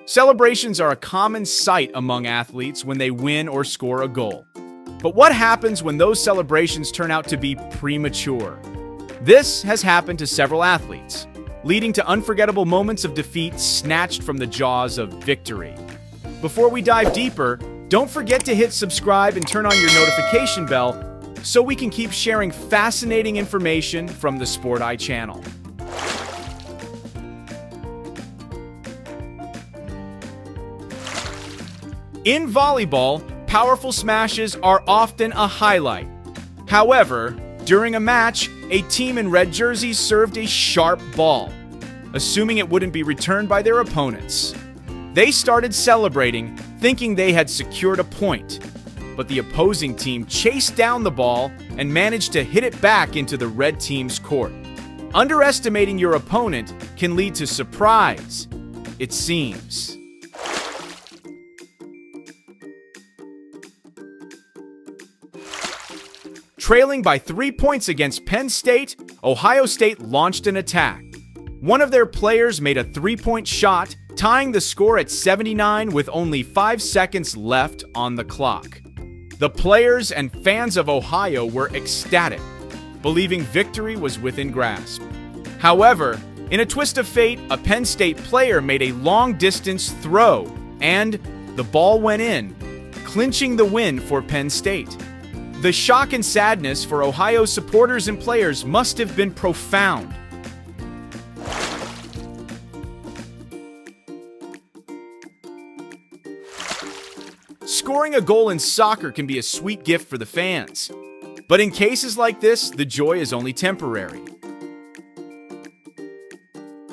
Celebrations are a common sight among athletes when they win or score a goal. But what happens when those celebrations turn out to be premature? This has happened to several athletes, leading to unforgettable moments of defeat snatched from the jaws of victory. Before we dive deeper, don't forget to hit subscribe and turn on your notification bell so we can keep sharing fascinating information from the Sporteye channel. In volleyball, powerful smashes are often a highlight. However, during a match, a team in red jerseys served a sharp ball, assuming it wouldn't be returned by their opponents. They started celebrating, thinking they had secured a point, but the opposing team chased down the ball and managed to hit it back into the red team's court. Underestimating your opponent can lead to surprise, it seems. Trailing by 3 points against Penn State, Ohio State launched an attack. One of their players made a three-point shot, tying the score at 79 with only 5 seconds left on the clock. The players and fans of Ohio were ecstatic, believing victory was within grasp. However, in a twist of fate, a Penn State player made a long-distance throw, and the ball went in, clinching the win for Penn State. The shock and sadness for Ohio supporters and players must have been profound. Scoring a goal in soccer can be a sweet gift for the fans. But in cases like this, the joy is only temporary.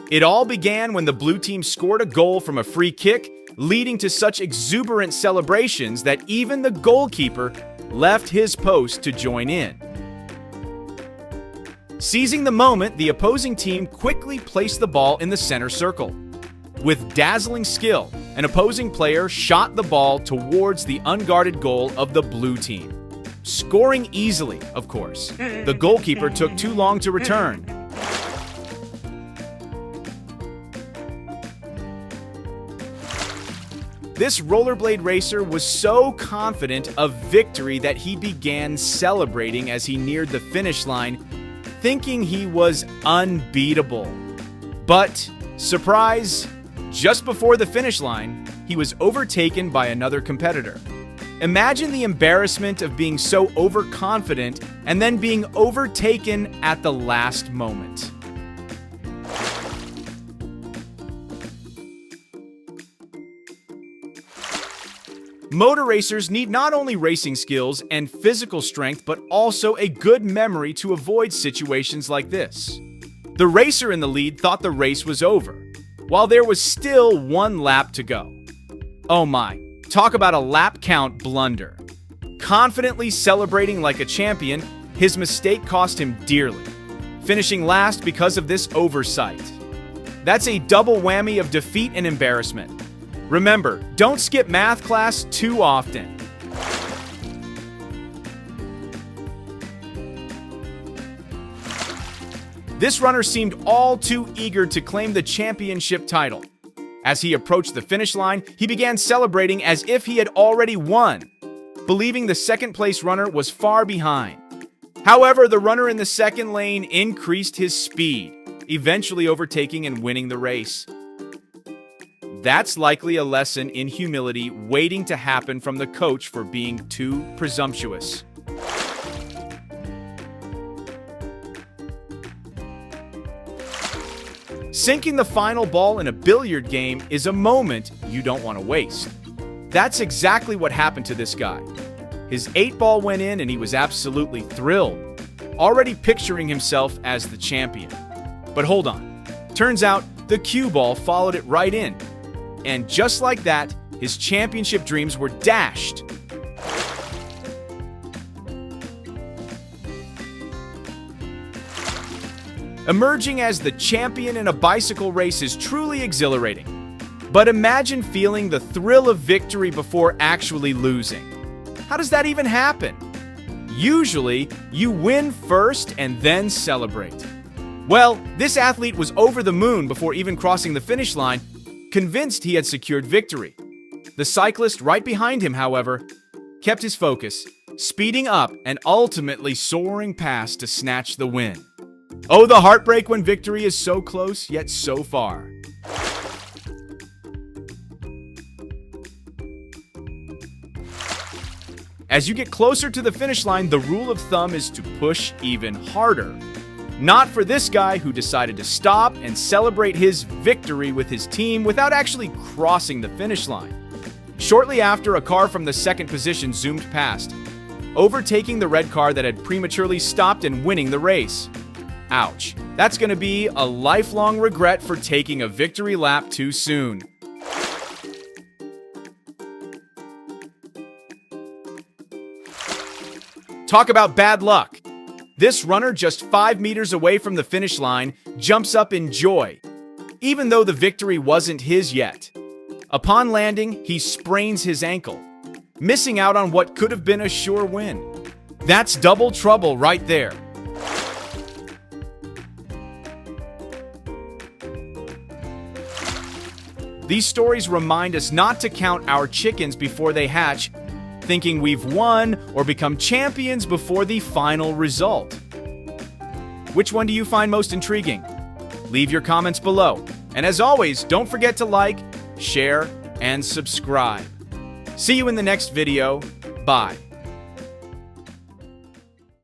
It all began when the blue team scored a goal from a free kick, leading to such exuberant celebrations that even the goalkeeper left his post to join in. Seizing the moment, the opposing team quickly placed the ball in the center circle. With dazzling skill, an opposing player shot the ball towards the unguarded goal of the blue team. Scoring easily, of course. The goalkeeper took too long to return. This rollerblade racer was so confident of victory that he began celebrating as he neared the finish line, thinking he was unbeatable. But, surprise, just before the finish line, he was overtaken by another competitor. Imagine the embarrassment of being so overconfident and then being overtaken at the last moment. Motor racers need not only racing skills and physical strength, but also a good memory to avoid situations like this. The racer in the lead thought the race was over, while there was still one lap to go. Oh my, talk about a lap count blunder. Confidently celebrating like a champion, his mistake cost him dearly, finishing last because of this oversight. That's a double whammy of defeat and embarrassment. Remember, don't skip math class too often. This runner seemed all too eager to claim the championship title. As he approached the finish line, he began celebrating as if he had already won, believing the second-place runner was far behind. However, the runner in the second lane increased his speed, eventually overtaking and winning the race. That's likely a lesson in humility waiting to happen from the coach for being too presumptuous. Sinking the final ball in a billiard game is a moment you don't want to waste. That's exactly what happened to this guy. His 8-ball went in and he was absolutely thrilled, already picturing himself as the champion. But hold on. Turns out the cue ball followed it right in. And just like that, his championship dreams were dashed. Emerging as the champion in a bicycle race is truly exhilarating. But imagine feeling the thrill of victory before actually losing. How does that even happen? Usually, you win first and then celebrate. Well, this athlete was over the moon before even crossing the finish line, convinced he had secured victory. The cyclist right behind him, however, kept his focus, speeding up and ultimately soaring past to snatch the win. Oh, the heartbreak when victory is so close yet so far. As you get closer to the finish line, the rule of thumb is to push even harder. Not for this guy who decided to stop and celebrate his victory with his team without actually crossing the finish line. Shortly after, a car from the second position zoomed past, overtaking the red car that had prematurely stopped and winning the race. Ouch. That's going to be a lifelong regret for taking a victory lap too soon. Talk about bad luck. This runner, just 5 meters away from the finish line, jumps up in joy, even though the victory wasn't his yet. Upon landing, he sprains his ankle, missing out on what could have been a sure win. That's double trouble right there. These stories remind us not to count our chickens before they hatch, thinking we've won or become champions before the final result. Which one do you find most intriguing? Leave your comments below. And as always, don't forget to like, share, and subscribe. See you in the next video. Bye.